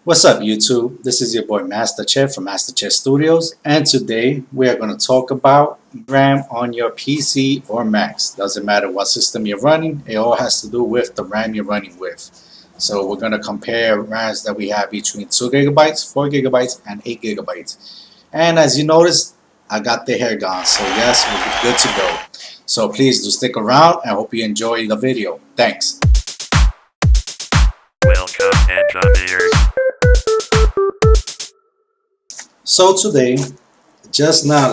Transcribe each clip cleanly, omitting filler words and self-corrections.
What's up YouTube? This is your boy Mastache from Mastache Studios, and today we are going to talk about RAM on your PC or Macs. Doesn't matter what system you're running, it all has to do with the RAM you're running with. So we're going to compare RAMs that we have between 2 gigabytes, 4 gigabytes, and 8 gigabytes. And as you notice, I got the hair gone, so yes, we're good to go. So please do stick around and hope you enjoy the video. Thanks. Welcome engineers. So today, just now,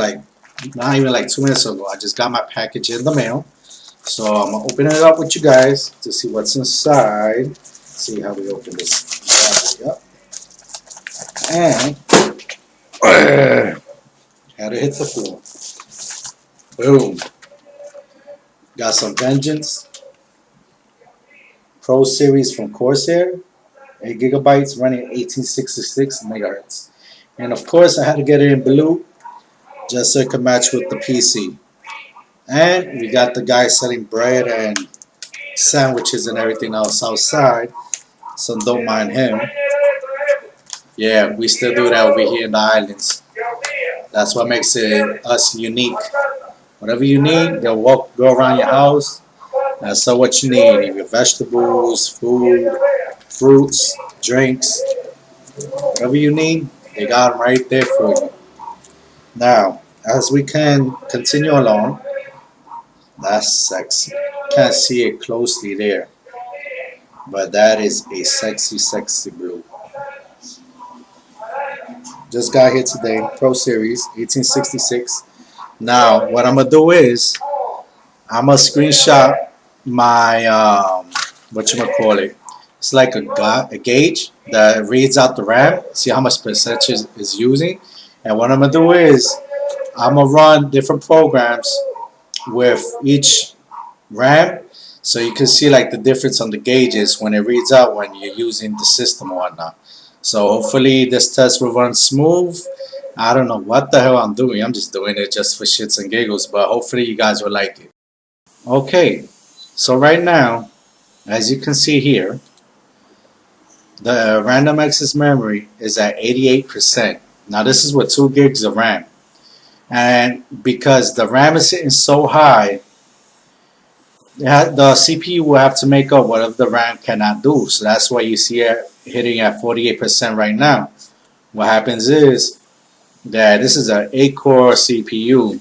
not even 2 minutes ago, I just got my package in the mail. So I'm gonna open it up with you guys to see what's inside. See how we open this bad boy up. And had to hit the floor. Boom. Got some Vengeance Pro Series from Corsair, 8 gigabytes, running at 1866 megahertz. And of course, I had to get it in blue just so it could match with the PC. And we got the guy selling bread and sandwiches and everything else outside, so don't mind him. Yeah, we still do that over here in the islands. That's what makes us unique. Whatever you need, they'll go around your house and sell what you need. Your vegetables, food, fruits, drinks, whatever you need, they got them right there for you. Now, as we can continue along, that's sexy. Can't see it closely there, but that is a sexy blue. Just got here today, Pro Series 1866. Now, what I'm gonna do is I'm gonna screenshot my whatchamacallit. It's like a gauge that reads out the RAM, see how much percentage is using. And what I'm gonna do is I'm gonna run different programs with each RAM, so you can see the difference on the gauges when it reads out when you're using the system or whatnot. So hopefully this test will run smooth. I don't know what the hell I'm doing. I'm just doing it just for shits and giggles, but hopefully you guys will like it. Okay, so right now, as you can see here, the random access memory is at 88%. Now this is with 2 gigs of RAM. And because the RAM is sitting so high, the CPU will have to make up whatever the RAM cannot do. So that's why you see it hitting at 48% right now. What happens is that this is an 8-core CPU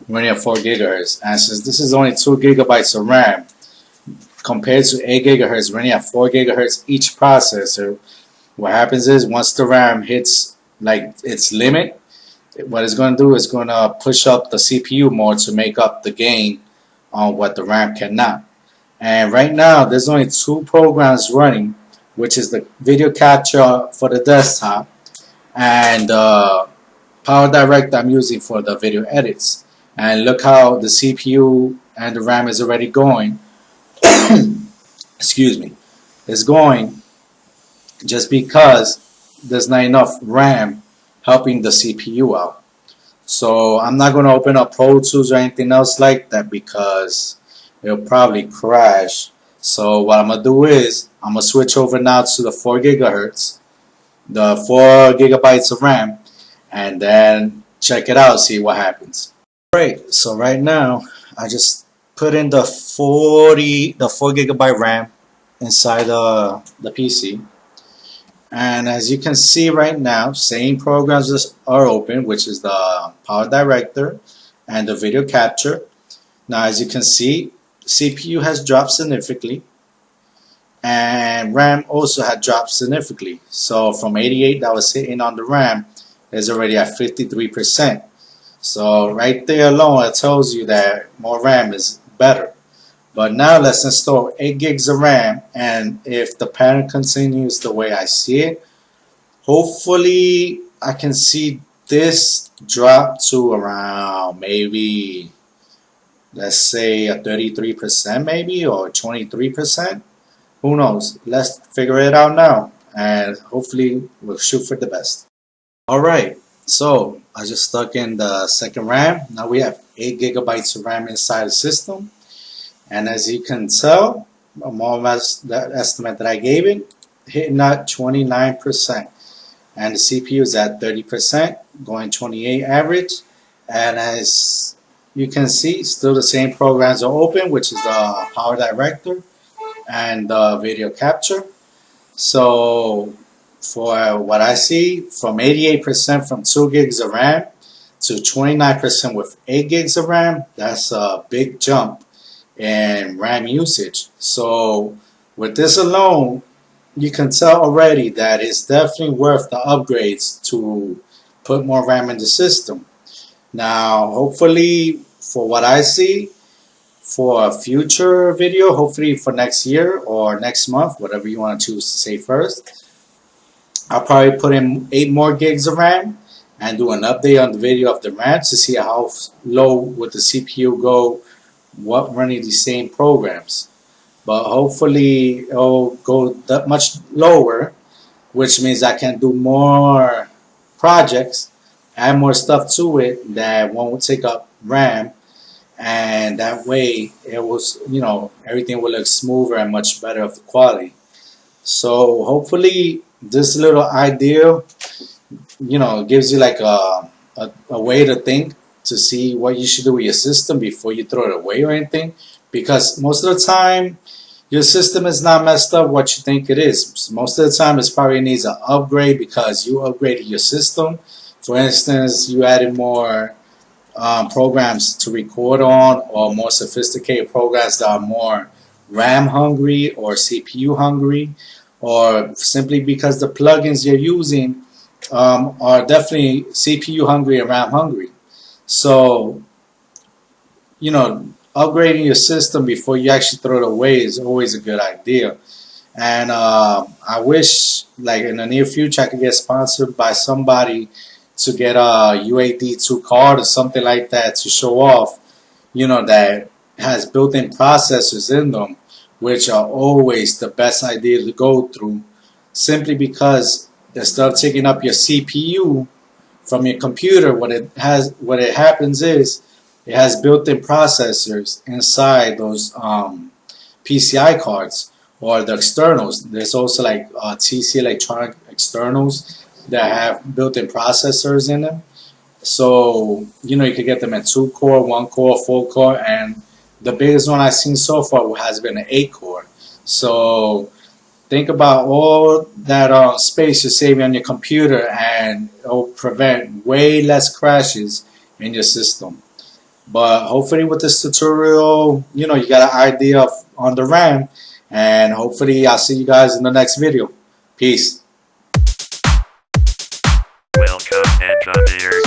running at 4 gigahertz. And since this is only 2 gigabytes of RAM, compared to 8 gigahertz running at 4 gigahertz each processor, what happens is once the RAM hits its limit, what it's going to do is going to push up the CPU more to make up the gain on what the RAM cannot. And right now there's only 2 programs running, which is the video capture for the desktop and Power Direct I'm using for the video edits. And look how the CPU and the RAM is already going. Excuse me. It's going just because there's not enough RAM helping the CPU out. So I'm not going to open up Pro Tools or anything else like that because it'll probably crash. So what I'm going to do is I'm going to switch over now to the 4 gigahertz, the 4 gigabytes of RAM, and then check it out, see what happens. Alright, so right now I just put in the 4 gigabyte RAM inside the PC. And as you can see right now, same programs are open, which is the Power Director and the video capture. Now as you can see, CPU has dropped significantly and RAM also had dropped significantly. So from 88 that was sitting on the RAM is already at 53%. So right there alone it tells you that more RAM is better. But now let's install 8 gigs of RAM, and if the pattern continues the way I see it, hopefully I can see this drop to around maybe, let's say a 33% maybe, or 23%. Who knows? Let's figure it out now, and hopefully we'll shoot for the best. Alright, so I just stuck in the second RAM. Now we have 8 gigabytes of RAM inside the system. And as you can tell, more or less the estimate that I gave it hitting at 29%, and the CPU is at 30%, going 28 average. And as you can see, still the same programs are open, which is the Power Director and the Video Capture. So for what I see, from 88% from 2 gigs of RAM to 29% with 8 gigs of RAM, that's a big jump in RAM usage. So with this alone, you can tell already that it's definitely worth the upgrades to put more RAM in the system. Now, hopefully, for what I see, for a future video, hopefully for next year or next month, whatever you want to choose to say first, I'll probably put in 8 more gigs of RAM and do an update on the video of the RAM to see how low would the CPU go what running these same programs. But hopefully it'll go that much lower, which means I can do more projects, add more stuff to it that won't take up RAM, and that way it was, everything will look smoother and much better of the quality. So hopefully this little idea, gives you like a way to think, to see what you should do with your system before you throw it away or anything. Because most of the time, your system is not messed up what you think it is. Most of the time, it probably needs an upgrade because you upgraded your system. For instance, you added more programs to record on, or more sophisticated programs that are more RAM hungry or CPU hungry, or simply because the plugins you're using are definitely CPU hungry and RAM hungry. So, upgrading your system before you actually throw it away is always a good idea. And I wish, like in the near future, I could get sponsored by somebody to get a UAD2 card or something like that to show off, that has built-in processors in them, which are always the best idea to go through, simply because instead of taking up your CPU from your computer, what it happens is it has built-in processors inside those PCI cards or the externals. There's also like TC electronic externals that have built-in processors in them. So, you could get them at 2-core, 1-core, 4-core, and the biggest one I've seen so far has been an 8-core. So think about all that space you're saving on your computer, and it'll prevent way less crashes in your system. But hopefully with this tutorial, you got an idea on the RAM, and hopefully I'll see you guys in the next video. Peace. Welcome, engineers.